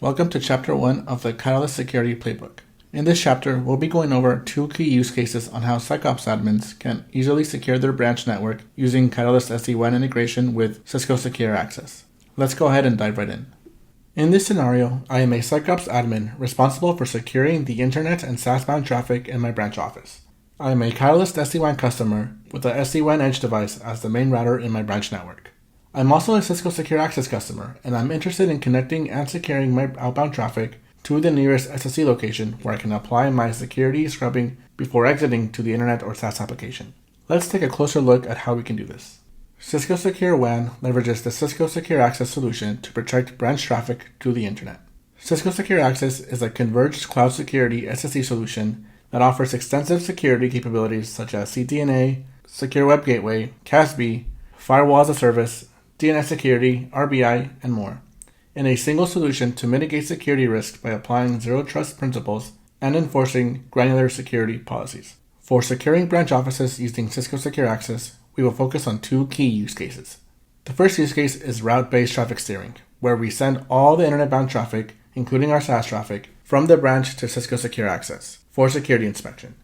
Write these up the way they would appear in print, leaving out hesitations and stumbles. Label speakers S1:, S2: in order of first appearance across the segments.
S1: Welcome to Chapter 1 of the Catalyst Security Playbook. In this chapter, we'll be going over two key use cases on how SecOps admins can easily secure their branch network using Catalyst SD-WAN integration with Cisco Secure Access. Let's go ahead and dive right in. In this scenario, I am a SecOps admin responsible for securing the internet and SaaS-bound traffic in my branch office. I am a Catalyst SD-WAN customer with a SD-WAN edge device as the main router in my branch network. I'm also a Cisco Secure Access customer, and I'm interested in connecting and securing my outbound traffic to the nearest SSE location where I can apply my security scrubbing before exiting to the internet or SaaS application. Let's take a closer look at how we can do this. Cisco Secure WAN leverages the Cisco Secure Access solution to protect branch traffic to the internet. Cisco Secure Access is a converged cloud security SSE solution that offers extensive security capabilities such as CDNA, Secure Web Gateway, CASB, Firewall as a Service, DNS security, RBI, and more, in a single solution to mitigate security risk by applying zero trust principles and enforcing granular security policies. For securing branch offices using Cisco Secure Access, we will focus on two key use cases. The first use case is route-based traffic steering, where we send all the internet-bound traffic, including our SaaS traffic, from the branch to Cisco Secure Access for security inspection.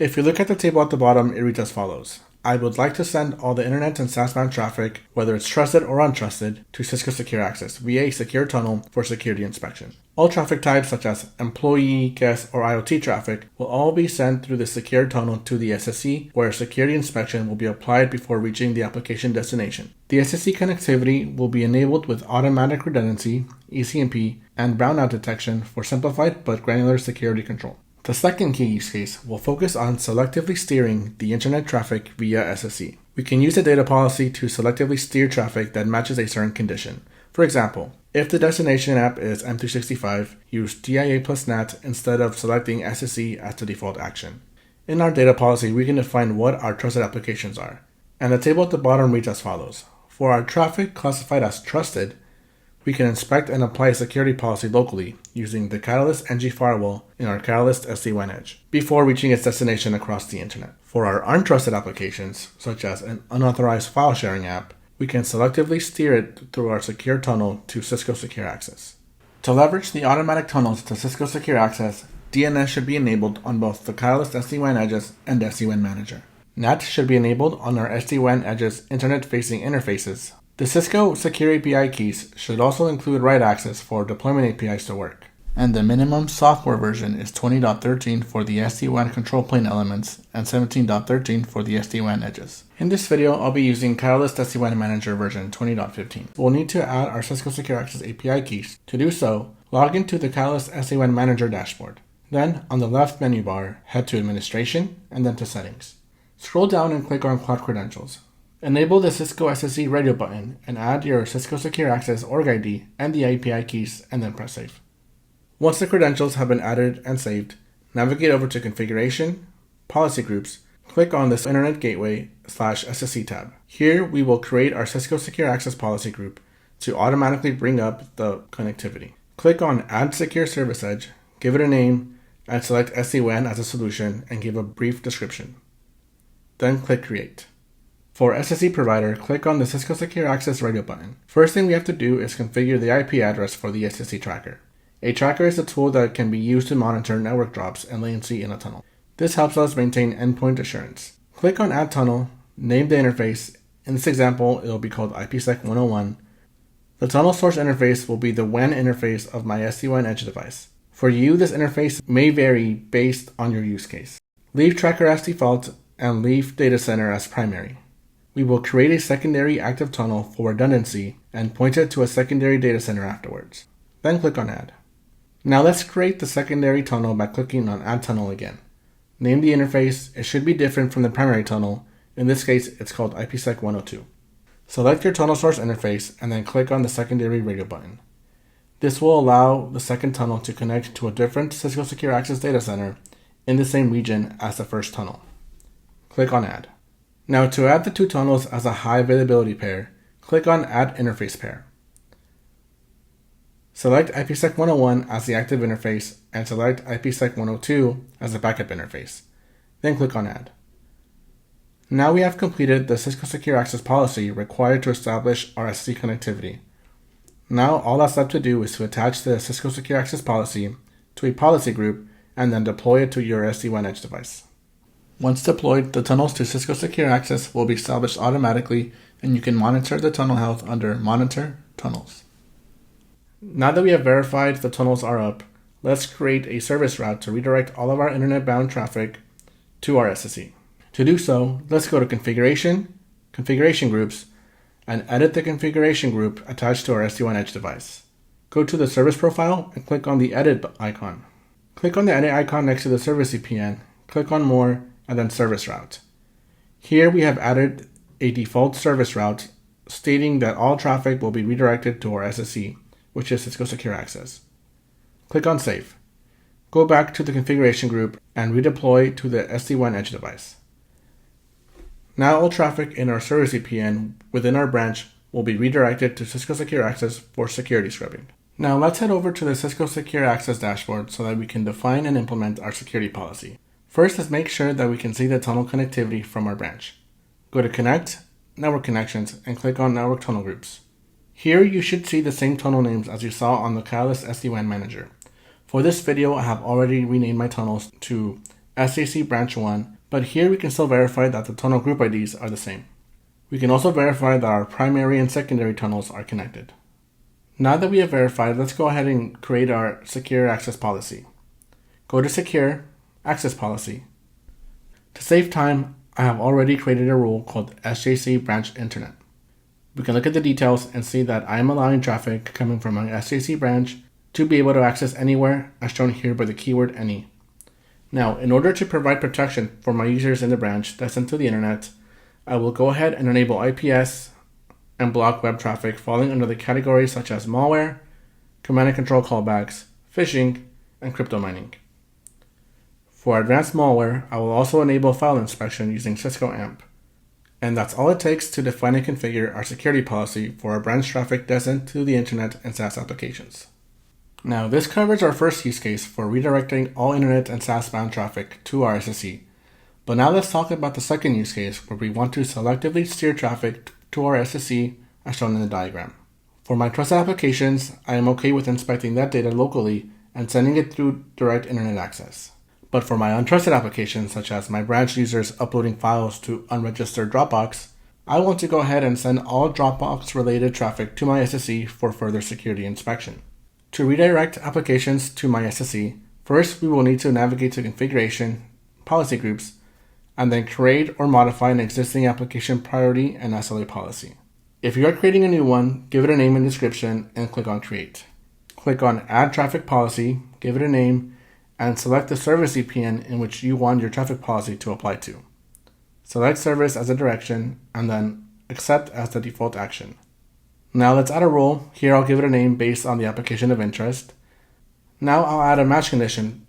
S1: If you look at the table at the bottom, it reads as follows. I would like to send all the internet and SaaS-bound traffic, whether it's trusted or untrusted, to Cisco Secure Access via a secure tunnel for security inspection. All traffic types such as employee, guest, or IoT traffic will all be sent through the secure tunnel to the SSE, where security inspection will be applied before reaching the application destination. The SSE connectivity will be enabled with automatic redundancy, ECMP, and brownout detection for simplified but granular security control. The second key use case will focus on selectively steering the internet traffic via SSE. We can use a data policy to selectively steer traffic that matches a certain condition. For example, if the destination app is M365, use DIA plus NAT instead of selecting SSE as the default action. In our data policy, we can define what our trusted applications are. And the table at the bottom reads as follows. For our traffic classified as trusted, we can inspect and apply a security policy locally using the Catalyst NG firewall in our Catalyst SD-WAN edge before reaching its destination across the internet. For our untrusted applications, such as an unauthorized file sharing app, we can selectively steer it through our secure tunnel to Cisco Secure Access. To leverage the automatic tunnels to Cisco Secure Access, DNS should be enabled on both the Catalyst SD-WAN edges and SD-WAN Manager. NAT should be enabled on our SD-WAN edges internet-facing interfaces. The Cisco Secure API keys should also include write access for deployment APIs to work. And the minimum software version is 20.13 for the SD-WAN control plane elements and 17.13 for the SD-WAN edges. In this video, I'll be using Catalyst SD-WAN Manager version 20.15. We'll need to add our Cisco Secure Access API keys. To do so, log into the Catalyst SD-WAN Manager dashboard. Then, on the left menu bar, head to Administration and then to Settings. Scroll down and click on Cloud Credentials. Enable the Cisco SSE radio button and add your Cisco Secure Access org ID and the API keys and then press Save. Once the credentials have been added and saved, navigate over to Configuration, Policy Groups, click on this Internet Gateway /SSE tab. Here we will create our Cisco Secure Access policy group to automatically bring up the connectivity. Click on Add Secure Service Edge, give it a name, and select SD-WAN as a solution and give a brief description. Then click Create. For SSE provider, click on the Cisco Secure Access radio button. First thing we have to do is configure the IP address for the SSE tracker. A tracker is a tool that can be used to monitor network drops and latency in a tunnel. This helps us maintain endpoint assurance. Click on Add Tunnel, name the interface. In this example, it will be called IPsec 101. The tunnel source interface will be the WAN interface of my SD-WAN edge device. For you, this interface may vary based on your use case. Leave tracker as default and leave data center as primary. We will create a secondary active tunnel for redundancy and point it to a secondary data center afterwards. Then click on Add. Now let's create the secondary tunnel by clicking on Add Tunnel again. Name the interface. It should be different from the primary tunnel. In this case, it's called IPsec 102. Select your tunnel source interface and then click on the secondary radio button. This will allow the second tunnel to connect to a different Cisco Secure Access data center in the same region as the first tunnel. Click on Add. Now to add the two tunnels as a high availability pair, click on Add Interface Pair. Select IPsec 101 as the active interface and select IPsec 102 as the backup interface. Then click on Add. Now we have completed the Cisco Secure Access policy required to establish our SSE connectivity. Now all that's left to do is to attach the Cisco Secure Access policy to a policy group and then deploy it to your SD-WAN edge device. Once deployed, the tunnels to Cisco Secure Access will be established automatically, and you can monitor the tunnel health under Monitor Tunnels. Now that we have verified the tunnels are up, let's create a service route to redirect all of our internet-bound traffic to our SSE. To do so, let's go to Configuration, Configuration Groups, and edit the configuration group attached to our SD-WAN edge device. Go to the service profile and click on the Edit icon. Click on the Edit icon next to the service VPN, click on More, and then Service Route. Here we have added a default service route stating that all traffic will be redirected to our SSE, which is Cisco Secure Access. Click on Save. Go back to the configuration group and redeploy to the SD-WAN edge device. Now all traffic in our service VPN within our branch will be redirected to Cisco Secure Access for security scrubbing. Now let's head over to the Cisco Secure Access dashboard so that we can define and implement our security policy. First, let's make sure that we can see the tunnel connectivity from our branch. Go to Connect, Network Connections, and click on Network Tunnel Groups. Here you should see the same tunnel names as you saw on the Catalyst SD-WAN Manager. For this video, I have already renamed my tunnels to SAC Branch 1, but here we can still verify that the tunnel group IDs are the same. We can also verify that our primary and secondary tunnels are connected. Now that we have verified, let's go ahead and create our Secure Access policy. Go to Secure Access Policy. To save time, I have already created a rule called SJC Branch Internet. We can look at the details and see that I am allowing traffic coming from my SJC branch to be able to access anywhere as shown here by the keyword any. Now, in order to provide protection for my users in the branch that's into the internet, I will go ahead and enable IPS and block web traffic falling under the categories such as malware, command and control callbacks, phishing, and crypto mining. For advanced malware, I will also enable file inspection using Cisco AMP. And that's all it takes to define and configure our security policy for our branch traffic destined to the internet and SaaS applications. Now, this covers our first use case for redirecting all internet and SaaS-bound traffic to our SSE. But now let's talk about the second use case where we want to selectively steer traffic to our SSE as shown in the diagram. For my trusted applications, I am okay with inspecting that data locally and sending it through direct internet access. But for my untrusted applications, such as my branch users uploading files to unregistered Dropbox, I want to go ahead and send all Dropbox-related traffic to my SSE for further security inspection. To redirect applications to my SSE, first we will need to navigate to Configuration, Policy Groups, and then create or modify an existing application priority and SLA policy. If you are creating a new one, give it a name and description and click on Create. Click on Add Traffic Policy, give it a name, and select the service VPN in which you want your traffic policy to apply to. Select Service as a direction, and then Accept as the default action. Now let's add a role. Here I'll give it a name based on the application of interest. Now I'll add a match condition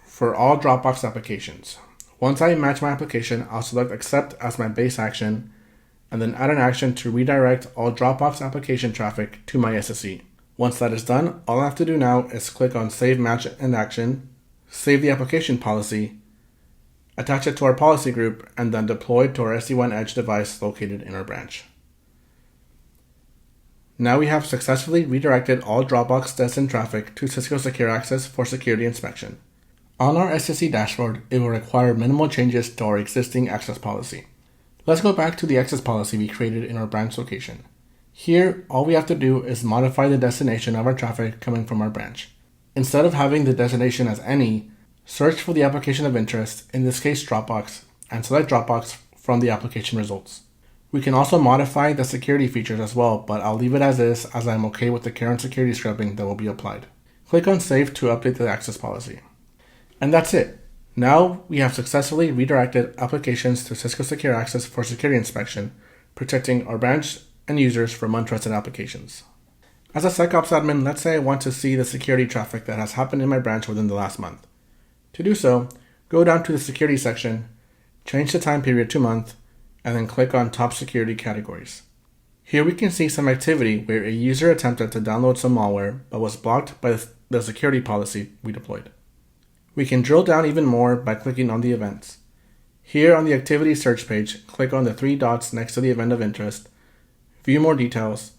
S1: for all Dropbox applications. Once I match my application, I'll select Accept as my base action, and then add an action to redirect all Dropbox application traffic to my SSE. Once that is done, all I have to do now is click on Save Match and Action, save the application policy, attach it to our policy group, and then deploy to our SD-WAN edge device located in our branch. Now we have successfully redirected all Dropbox destined traffic to Cisco Secure Access for security inspection. On our SSE dashboard, it will require minimal changes to our existing access policy. Let's go back to the access policy we created in our branch location. Here, all we have to do is modify the destination of our traffic coming from our branch. Instead of having the destination as any, search for the application of interest, in this case Dropbox, and select Dropbox from the application results. We can also modify the security features as well, but I'll leave it as is as I'm okay with the current security scrubbing that will be applied. Click on Save to update the access policy. And that's it. Now we have successfully redirected applications to Cisco Secure Access for security inspection, protecting our branch and users from untrusted applications. As a SecOps admin, let's say I want to see the security traffic that has happened in my branch within the last month. To do so, go down to the security section, change the time period to month, and then click on Top Security Categories. Here we can see some activity where a user attempted to download some malware but was blocked by the security policy we deployed. We can drill down even more by clicking on the events. Here on the activity search page, click on the three dots next to the event of interest, view more details,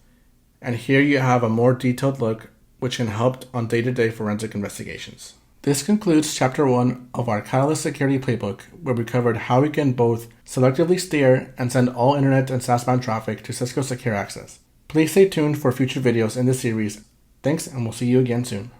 S1: And here you have a more detailed look which can help on day-to-day forensic investigations. This concludes Chapter 1 of our Catalyst Security Playbook, where we covered how we can both selectively steer and send all internet and SaaS-bound traffic to Cisco Secure Access. Please stay tuned for future videos in this series. Thanks, and we'll see you again soon.